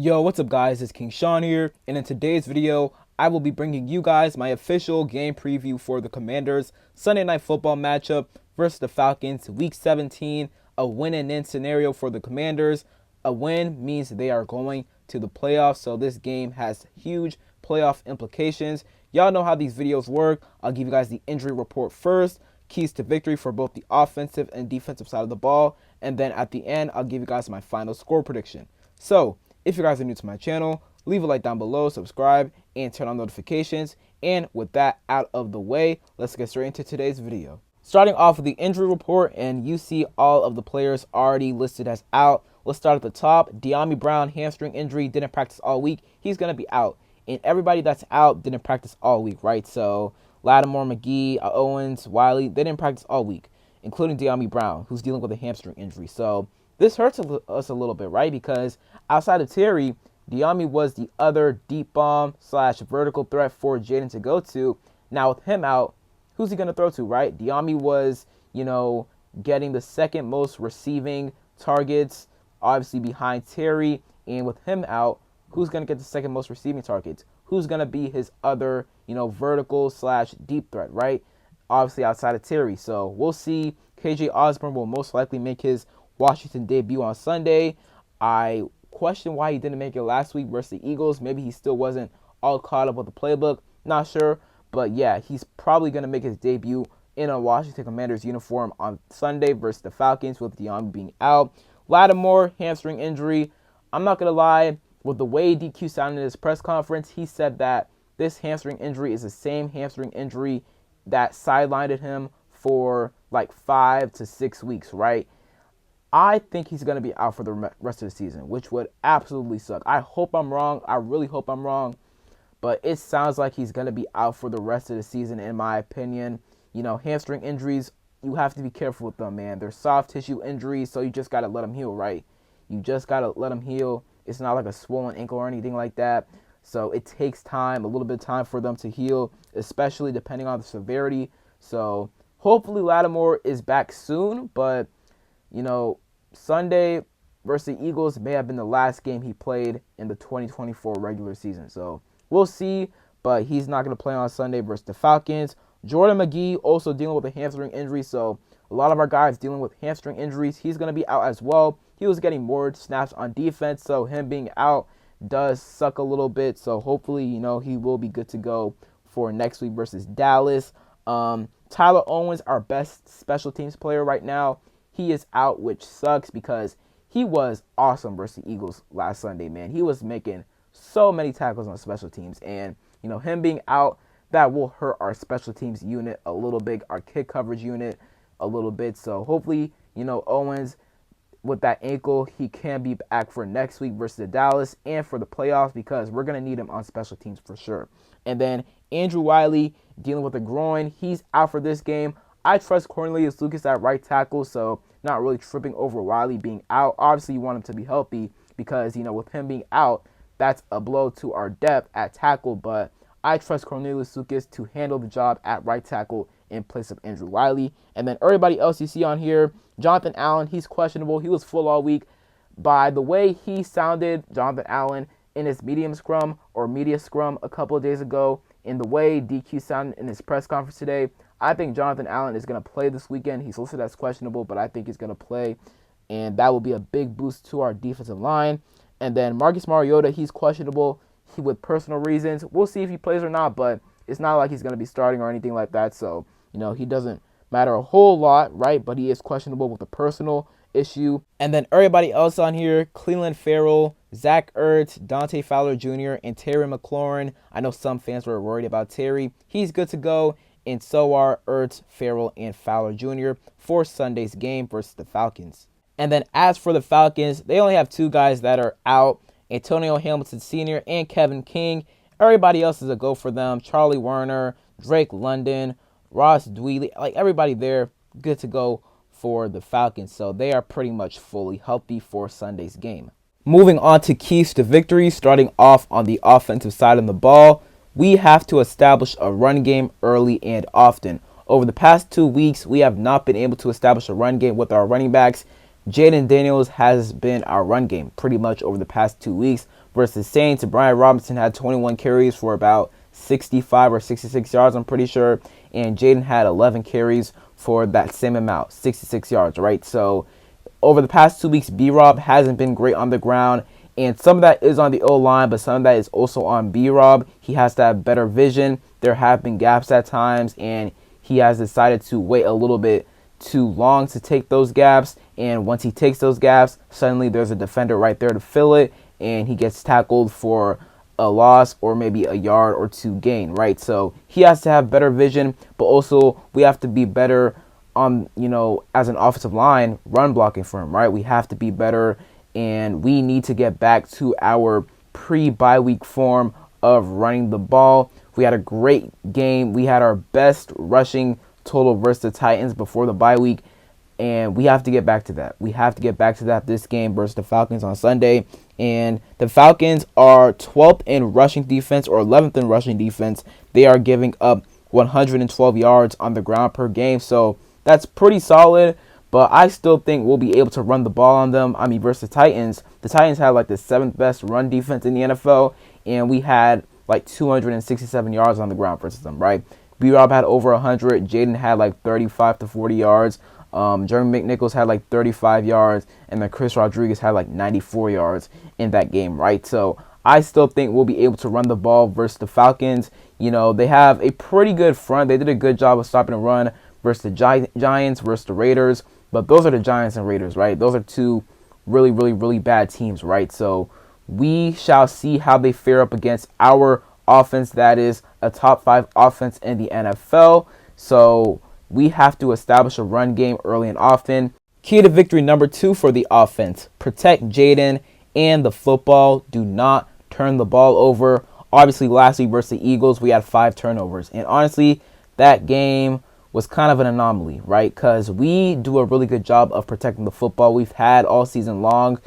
Yo, what's up guys, it's King Sean here, and in today's video, I will be bringing you guys my official game preview for the Commanders Sunday Night Football matchup versus the Falcons, Week 17, a win-and-in scenario for the Commanders. A win means they are going to the playoffs, so this game has huge playoff implications. Y'all know how these videos work. I'll give you guys the injury report first, keys to victory for both the offensive and defensive side of the ball, and then at the end, I'll give you guys my final score prediction. So, if you guys are new to my channel, leave a like down below, subscribe, and turn on notifications. And with that out of the way, let's get straight into today's video. Starting off with the injury report, and you see all of the players already listed as out. Let's start at the top. Dyami Brown, hamstring injury, didn't practice all week. He's going to be out. And everybody that's out didn't practice all week, right? So Lattimore, McGee, Owens, Wiley, they didn't practice all week, including Dyami Brown, who's dealing with a hamstring injury. So this hurts us a little bit, right? Because outside of Terry, Dyami was the other deep bomb / vertical threat for Jayden to go to. Now with him out, who's he going to throw to, right? Dyami was, getting the second most receiving targets, obviously behind Terry. And with him out, who's going to get the second most receiving targets? Who's going to be his other, vertical / deep threat, right? Obviously outside of Terry. So we'll see. KJ Osborne will most likely make his Washington debut on Sunday. I question why he didn't make it last week versus the Eagles. Maybe he still wasn't all caught up with the playbook. Not sure. But yeah, he's probably going to make his debut in a Washington Commanders uniform on Sunday versus the Falcons with Dyami being out. Lattimore, hamstring injury. I'm not going to lie. With the way DQ sounded in his press conference, he said that this hamstring injury is the same hamstring injury that sidelined him for like 5 to 6 weeks, right? I think he's going to be out for the rest of the season, which would absolutely suck. I hope I'm wrong. I really hope I'm wrong. But it sounds like he's going to be out for the rest of the season, in my opinion. Hamstring injuries, you have to be careful with them, man. They're soft tissue injuries, so you just got to let them heal, right? You just got to let them heal. It's not like a swollen ankle or anything like that. So it takes time, a little bit of time for them to heal, especially depending on the severity. So hopefully Lattimore is back soon, but Sunday versus the Eagles may have been the last game he played in the 2024 regular season. So we'll see, but he's not going to play on Sunday versus the Falcons. Jordan McGee also dealing with a hamstring injury, so a lot of our guys dealing with hamstring injuries. He's going to be out as well. He was getting more snaps on defense, so him being out does suck a little bit. So hopefully, he will be good to go for next week versus Dallas. Tyler Owens, our best special teams player right now, he is out, which sucks because he was awesome versus the Eagles last Sunday, man. He was making so many tackles on special teams. And, him being out, that will hurt our special teams unit a little bit, our kick coverage unit a little bit. So hopefully, Owens, with that ankle, he can be back for next week versus the Dallas and for the playoffs because we're going to need him on special teams for sure. And then Andrew Wiley dealing with a groin. He's out for this game. I trust Cornelius Lucas at right tackle, so not really tripping over Wiley being out. Obviously, you want him to be healthy because, with him being out, that's a blow to our depth at tackle. But I trust Cornelius Lucas to handle the job at right tackle in place of Andrew Wiley. And then everybody else you see on here, Jonathan Allen, he's questionable. He was full all week. By the way he sounded, Jonathan Allen, in his media scrum a couple of days ago, in the way DQ sounded in his press conference today, I think Jonathan Allen is going to play this weekend. He's listed as questionable, but I think he's going to play, and that will be a big boost to our defensive line. And then Marcus Mariota, he's questionable with personal reasons. We'll see if he plays or not, but it's not like he's going to be starting or anything like that. So, he doesn't matter a whole lot, right? But he is questionable with a personal issue. And then everybody else on here, Cleveland Farrell, Zach Ertz, Dante Fowler Jr., and Terry McLaurin. I know some fans were worried about Terry. He's good to go. And so are Ertz, Farrell, and Fowler Jr. for Sunday's game versus the Falcons. And then as for the Falcons, they only have 2 guys that are out, Antonio Hamilton Sr. and Kevin King. Everybody else is a go for them. Charlie Werner, Drake London, Ross Dwelly, like everybody there, good to go for the Falcons. So they are pretty much fully healthy for Sunday's game. Moving on to keys to victory, starting off on the offensive side of the ball, we have to establish a run game early and often. Over the past 2 weeks, we have not been able to establish a run game with our running backs. Jayden Daniels has been our run game pretty much over the past 2 weeks versus Saints, Brian Robinson had 21 carries for about 65 or 66 yards, I'm pretty sure. And Jayden had 11 carries for that same amount, 66 yards, right? So over the past 2 weeks, B-Rob hasn't been great on the ground. And some of that is on the O-line, but some of that is also on B-Rob. He has to have better vision. There have been gaps at times, and he has decided to wait a little bit too long to take those gaps. And once he takes those gaps, suddenly there's a defender right there to fill it, and he gets tackled for a loss or maybe a yard or two gain, right? So he has to have better vision, but also we have to be better on, as an offensive line, run blocking for him, right? We have to be better, and we need to get back to our pre-bye week form of running the ball. We had a great game. We had our best rushing total versus the Titans before the bye week, and we have to get back to that. We have to get back to that this game versus the Falcons on Sunday. And the Falcons are 12th in rushing defense or 11th in rushing defense. They are giving up 112 yards on the ground per game, so that's pretty solid. But I still think we'll be able to run the ball on them. Versus the Titans had like the 7th best run defense in the NFL, and we had like 267 yards on the ground versus them, right? B-Rob had over 100. Jayden had like 35 to 40 yards. Jeremy McNichols had like 35 yards, and then Chris Rodriguez had like 94 yards in that game, right? So I still think we'll be able to run the ball versus the Falcons. They have a pretty good front. They did a good job of stopping the run versus the Giants, versus the Raiders. But those are the Giants and Raiders, right? Those are two really, really, really bad teams, right? So we shall see how they fare up against our offense that is a top 5 offense in the NFL. So we have to establish a run game early and often. Key to victory number 2 for the offense: protect Jayden and the football. Do not turn the ball over. Obviously, last week versus the Eagles, we had 5 turnovers. And honestly, that game was kind of an anomaly, right? Because we do a really good job of protecting the football. We've had all season long.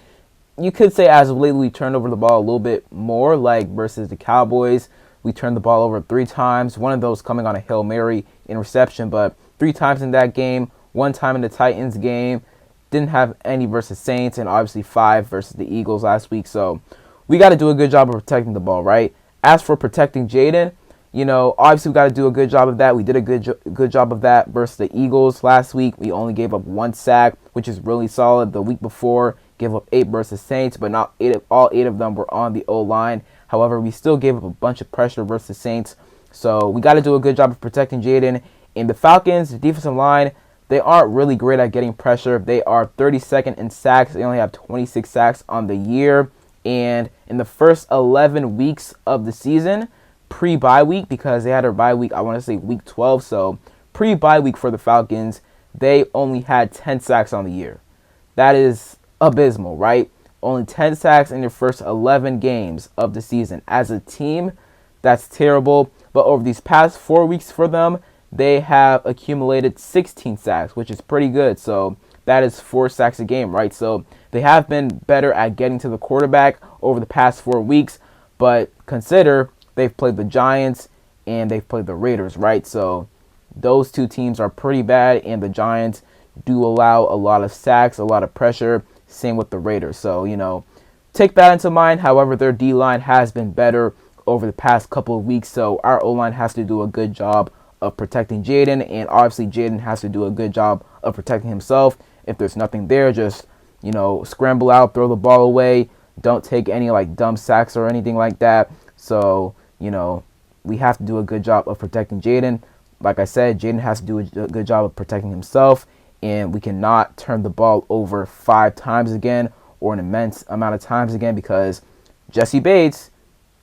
You could say as of lately we turned over the ball a little bit more, like versus the Cowboys. We turned the ball over 3 times, one of those coming on a Hail Mary interception, but 3 times in that game, 1 time in the Titans game. Didn't have any versus Saints, and obviously 5 versus the Eagles last week. So we got to do a good job of protecting the ball, right? As for protecting Jayden, obviously we got to do a good job of that. We did a good job of that versus the Eagles last week. We only gave up 1 sack, which is really solid. The week before, gave up 8 versus Saints, but not 8. All 8 of them were on the O-line. However, we still gave up a bunch of pressure versus Saints. So we got to do a good job of protecting Jayden. In the Falcons, the defensive line, they aren't really great at getting pressure. They are 32nd in sacks. They only have 26 sacks on the year. And in the first 11 weeks of the season, pre-bye week, because they had a bye week, I want to say week 12. So pre-bye week for the Falcons, they only had 10 sacks on the year. That is abysmal, right? Only 10 sacks in their first 11 games of the season. As a team, that's terrible. But over these past 4 weeks for them, they have accumulated 16 sacks, which is pretty good. So that is 4 sacks a game, right? So they have been better at getting to the quarterback over the past 4 weeks. But consider they've played the Giants and they've played the Raiders, right? So those 2 teams are pretty bad, and the Giants do allow a lot of sacks, a lot of pressure. Same with the Raiders. So, take that into mind. However, their D-line has been better over the past couple of weeks. So our O-line has to do a good job of protecting Jayden. And obviously, Jayden has to do a good job of protecting himself. If there's nothing there, just, scramble out, throw the ball away. Don't take any, dumb sacks or anything like that. So, we have to do a good job of protecting Jayden. Like I said, Jayden has to do a good job of protecting himself. And we cannot turn the ball over 5 times again, or an immense amount of times again, because Jesse Bates,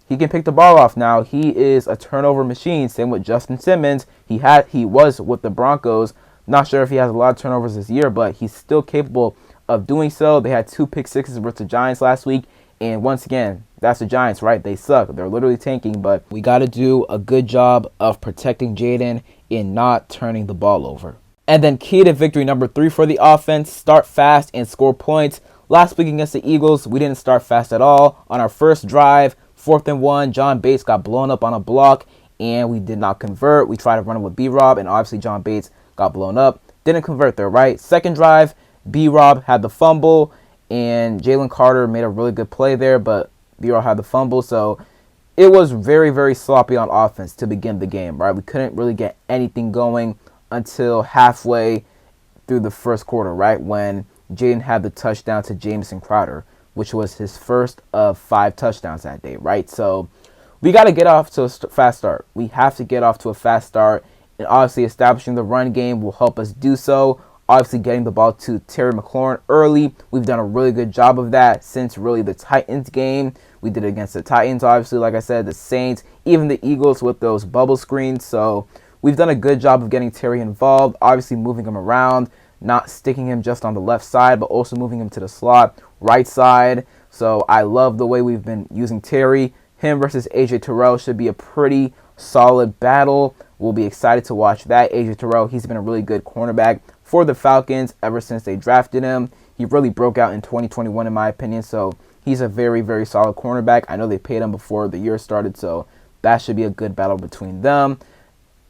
he can pick the ball off now. He is a turnover machine. Same with Justin Simmons. He was with the Broncos. Not sure if he has a lot of turnovers this year, but he's still capable of doing so. They had 2 pick sixes versus the Giants last week. And once again, that's the Giants, right? They suck. They're literally tanking. But we got to do a good job of protecting Jayden and not turning the ball over. And then key to victory number 3 for the offense: start fast and score points. Last week against the Eagles, we didn't start fast at all. On our first drive, 4th and 1, John Bates got blown up on a block, and we did not convert. We tried to run it with B-Rob, and obviously John Bates got blown up. Didn't convert there, right? Second drive, B-Rob had the fumble, and Jalen Carter made a really good play there, but B-Roll had the fumble. So it was very, very sloppy on offense to begin the game, right? We couldn't really get anything going until halfway through the first quarter, right? When Jayden had the touchdown to Jamison Crowder, which was his first of 5 touchdowns that day, right? So we got to get off to a fast start. We have to get off to a fast start. And obviously establishing the run game will help us do so. Obviously getting the ball to Terry McLaurin early. We've done a really good job of that since really the Titans game. We did it against the Titans, obviously, like I said, the Saints, even the Eagles with those bubble screens. So we've done a good job of getting Terry involved, obviously moving him around, not sticking him just on the left side, but also moving him to the slot, right side. So I love the way we've been using Terry. Him versus AJ Terrell should be a pretty solid battle. We'll be excited to watch that. AJ Terrell, he's been a really good cornerback for the Falcons ever since they drafted him. He really broke out in 2021 in my opinion, so he's a very, very solid cornerback. I know they paid him before the year started, so that should be a good battle between them.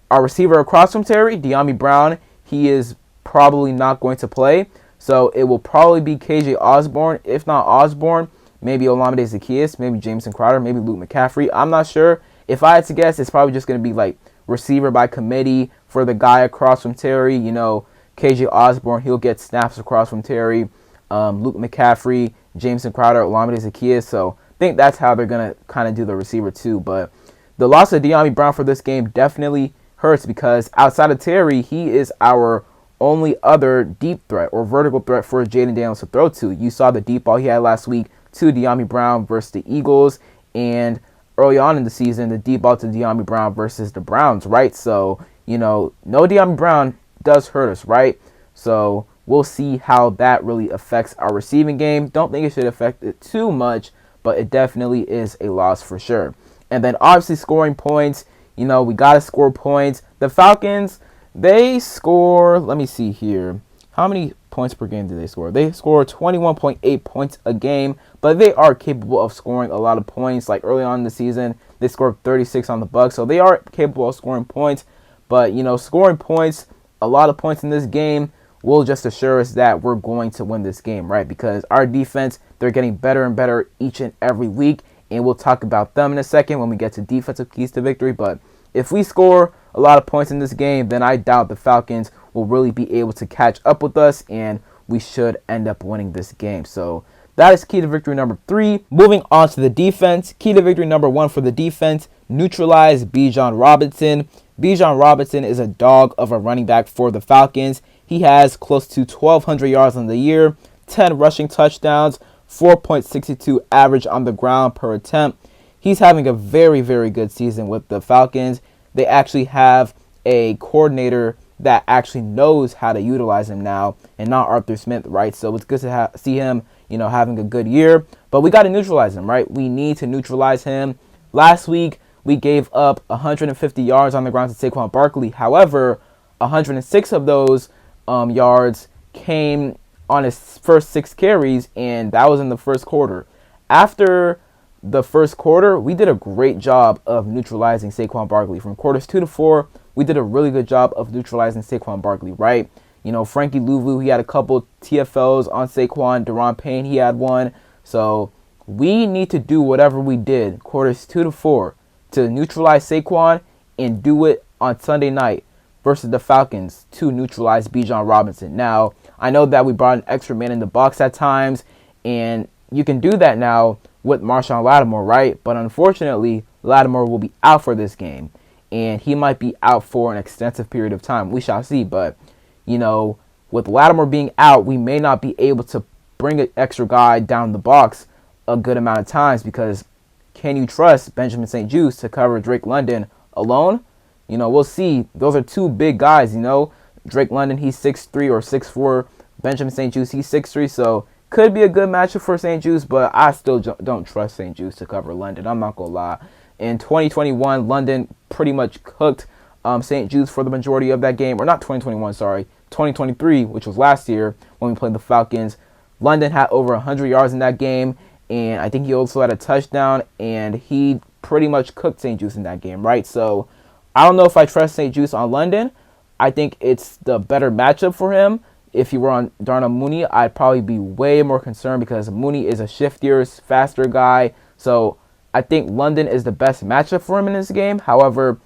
Our receiver across from Terry, Dyami Brown, he is probably not going to play, so it will probably be KJ Osborne. If not Osborne, maybe Olamide Zaccheaus, maybe Jamison Crowder, maybe Luke McCaffrey. I'm not sure. If I had to guess, it's probably just going to be like receiver by committee for the guy across from Terry. You know, KJ Osborne, he'll get snaps across from Terry. Luke McCaffrey, Jamison Crowder, Olamide Zaccheaus. So I think that's how they're going to kind of do the receiver too. But the loss of Dyami Brown for this game definitely hurts because outside of Terry, he is our only other deep threat or vertical threat for Jayden Daniels to throw to. You saw the deep ball he had last week to Dyami Brown versus the Eagles, and early on in the season, the deep ball to Dyami Brown versus the Browns, right? So, you know, no Dyami Brown does hurt us, right? So we'll see how that really affects our receiving game. Don't think it should affect it too much, but it definitely is a loss for sure. And then obviously scoring points, you know, we got to score points. The Falcons, they score, let me see here. How many points per game do they score? They score 21.8 points a game, but they are capable of scoring a lot of points. Like early on in the season, they scored 36 on the Bucs, so they are capable of scoring points. But, you know, scoring points, a lot of points in this game will just assure us that we're going to win this game, right? Because our defense, they're getting better and better each and every week, and we'll talk about them in a second when we get to defensive keys to victory. But if we score a lot of points in this game, then I doubt the Falcons will really be able to catch up with us, and we should end up winning this game. So that is key to victory number 3. Moving on to the defense. Key to victory number 1 for the defense, neutralize Bijan Robinson. Bijan Robinson is a dog of a running back for the Falcons. He has close to 1,200 yards on the year, 10 rushing touchdowns, 4.62 average on the ground per attempt. He's having a very, very good season with the Falcons. They actually have a coordinator that actually knows how to utilize him now, and not Arthur Smith, right? So it's good to see him, you know, having a good year. But we got to neutralize him, right? We need to neutralize him. Last week, we gave up 150 yards on the ground to Saquon Barkley. However, 106 of those yards came on his first 6 carries, and that was in the first quarter. After the first quarter, we did a great job of neutralizing Saquon Barkley. From quarters 2 to 4, we did a really good job of neutralizing Saquon Barkley, right? You know, Frankie Louvu, he had a couple TFLs on Saquon. Deron Payne, he had one. So we need to do whatever we did, quarters 2 to 4, to neutralize Saquon and do it on Sunday night versus the Falcons to neutralize Bijan Robinson. Now, I know that we brought an extra man in the box at times, and you can do that now with Marshawn Lattimore, right? But unfortunately, Lattimore will be out for this game, and he might be out for an extensive period of time. We shall see. But, you know, with Lattimore being out, we may not be able to bring an extra guy down the box a good amount of times, because can you trust Benjamin St-Juste to cover Drake London alone? You know, we'll see. Those are 2 big guys, you know. Drake London, he's 6'3" or 6'4". Benjamin St-Juste, he's 6'3", so could be a good matchup for St-Juste, but I still don't trust St-Juste to cover London. I'm not going to lie. In 2021, London pretty much cooked St-Juste for the majority of that game. Or not 2021, sorry. 2023, which was last year when we played the Falcons. London had over 100 yards in that game, and I think he also had a touchdown, and he pretty much cooked St-Juste in that game, right? So I don't know if I trust St-Juste on London. I think it's the better matchup for him. If he were on Darnell Mooney, I'd probably be way more concerned because Mooney is a shiftier, faster guy. So I think London is the best matchup for him in this game. However,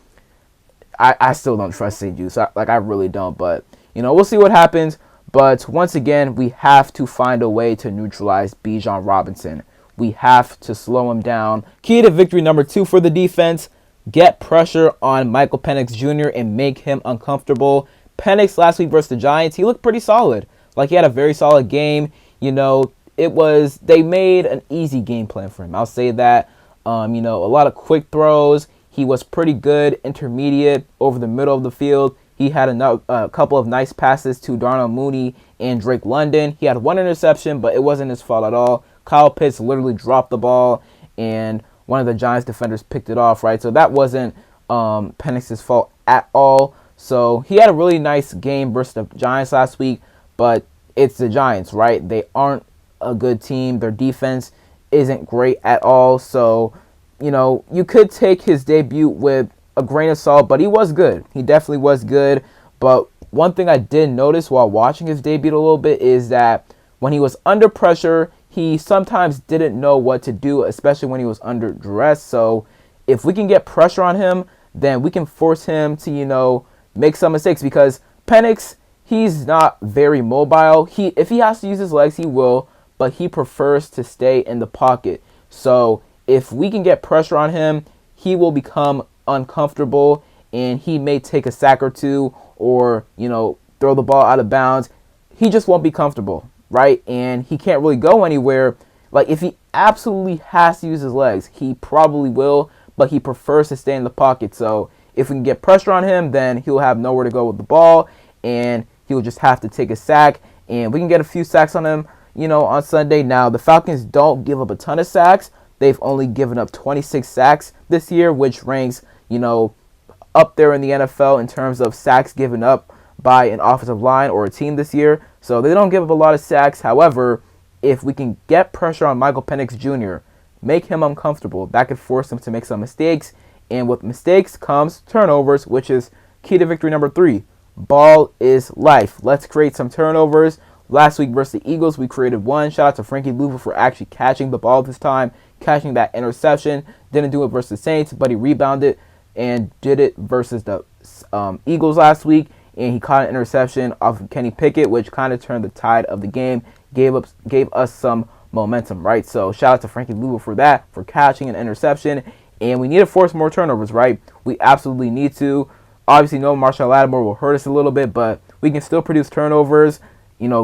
I still don't trust St. Jude. So I really don't. But, we'll see what happens. But once again, we have to find a way to neutralize Bijan Robinson. We have to slow him down. Key to victory number 2 for the defense: get pressure on Michael Penix Jr. and make him uncomfortable. Penix last week versus the Giants, he looked pretty solid. Like, he had a very solid game. They made an easy game plan for him. I'll say that. A lot of quick throws. He was pretty good, intermediate, over the middle of the field. He had a couple of nice passes to Darnell Mooney and Drake London. He had one interception, but it wasn't his fault at all. Kyle Pitts literally dropped the ball, and one of the Giants defenders picked it off, right? So that wasn't Penix's fault at all. So he had a really nice game versus the Giants last week, but it's the Giants, right? They aren't a good team. Their defense isn't great at all. So, you could take his debut with a grain of salt, but he was good. He definitely was good. But one thing I did notice while watching his debut a little bit is that when he was under pressure, he sometimes didn't know what to do, especially when he was under duress. So if we can get pressure on him, then we can force him to, make some mistakes, because Penix, he's not very mobile. If he has to use his legs, he will, but he prefers to stay in the pocket. So if we can get pressure on him, he will become uncomfortable, and he may take a sack or two, or throw the ball out of bounds. He just won't be comfortable, right? And he can't really go anywhere. Like, if he absolutely has to use his legs, he probably will, but he prefers to stay in the pocket. So if we can get pressure on him, then he'll have nowhere to go with the ball, and he'll just have to take a sack, and we can get a few sacks on him, on Sunday. Now, the Falcons don't give up a ton of sacks. They've only given up 26 sacks this year, which ranks, up there in the NFL in terms of sacks given up by an offensive line or a team this year. So they don't give up a lot of sacks. However, if we can get pressure on Michael Penix Jr., make him uncomfortable, that could force him to make some mistakes. And with mistakes comes turnovers, which is key to victory number 3. Ball is life. Let's create some turnovers. Last week versus the Eagles, we created one. Shout out to Frankie Louva for actually catching the ball this time, catching that interception. Didn't do it versus the Saints, but he rebounded and did it versus the Eagles last week. And he caught an interception off of Kenny Pickett, which kind of turned the tide of the game, gave us some momentum, right? So shout out to Frankie Louva for that, for catching an interception. And we need to force more turnovers, right? We absolutely need to. Obviously, no Marshall Lattimore will hurt us a little bit, but we can still produce turnovers.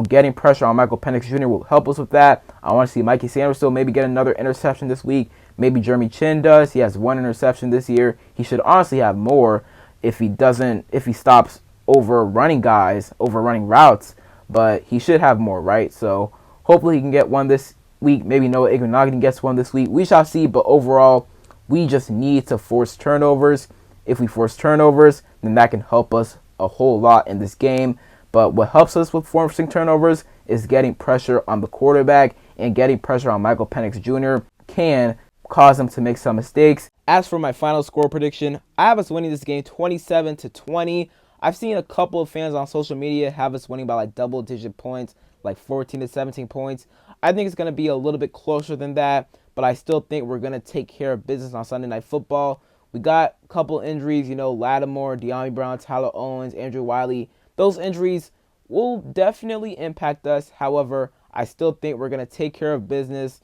Getting pressure on Michael Penix Jr. will help us with that. I want to see Mikey Sanders still maybe get another interception this week. Maybe Jeremy Chin does. He has one interception this year. He should honestly have more if he stops overrunning routes, but he should have more, right? So hopefully he can get one this week. Maybe Noah Iguanagin gets one this week. We shall see, but overall, we just need to force turnovers. If we force turnovers, then that can help us a whole lot in this game. But what helps us with forcing turnovers is getting pressure on the quarterback, and getting pressure on Michael Penix Jr. can cause him to make some mistakes. As for my final score prediction, I have us winning this game 27-20. I've seen a couple of fans on social media have us winning by like double-digit points, like 14 to 17 points. I think it's going to be a little bit closer than that, but I still think we're going to take care of business on Sunday Night Football. We got a couple injuries, Lattimore, De'Ami Brown, Tyler Owens, Andrew Wiley. Those injuries will definitely impact us. However, I still think we're going to take care of business,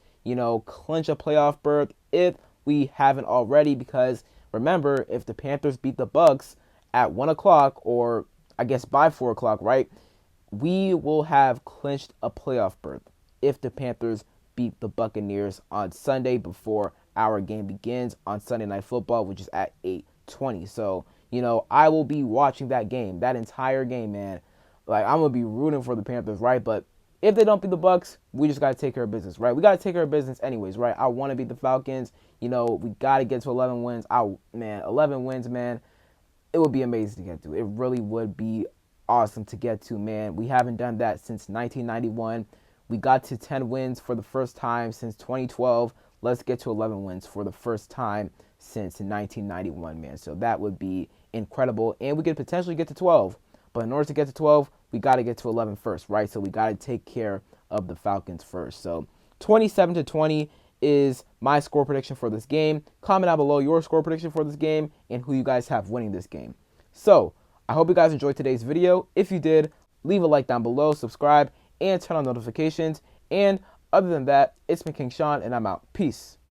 clinch a playoff berth if we haven't already, because remember, if the Panthers beat the Bucs at 1 o'clock, or I guess by 4 o'clock, right, we will have clinched a playoff berth if the Panthers beat the Buccaneers on Sunday before our game begins on Sunday Night Football, which is at 8:20. So, I will be watching that game, that entire game, man. Like, I'm going to be rooting for the Panthers, right? But if they don't beat the Bucs, we just got to take care of business, right? We got to take care of business anyways, right? I want to beat the Falcons. We got to get to 11 wins. 11 wins, man. It would be amazing to get to. It really would be awesome to get to, man. We haven't done that since 1991. We got to 10 wins for the first time since 2012. Let's get to 11 wins for the first time since 1991, man. So that would be incredible. And we could potentially get to 12. But in order to get to 12, we got to get to 11 first, right? So we got to take care of the Falcons first. So 27-20. is my score prediction for this game. Comment down below your score prediction for this game and who you guys have winning this game. So, I hope you guys enjoyed today's video. If you did, leave a like down below, subscribe, and turn on notifications. And other than that, it's been King Sean, and I'm out. Peace.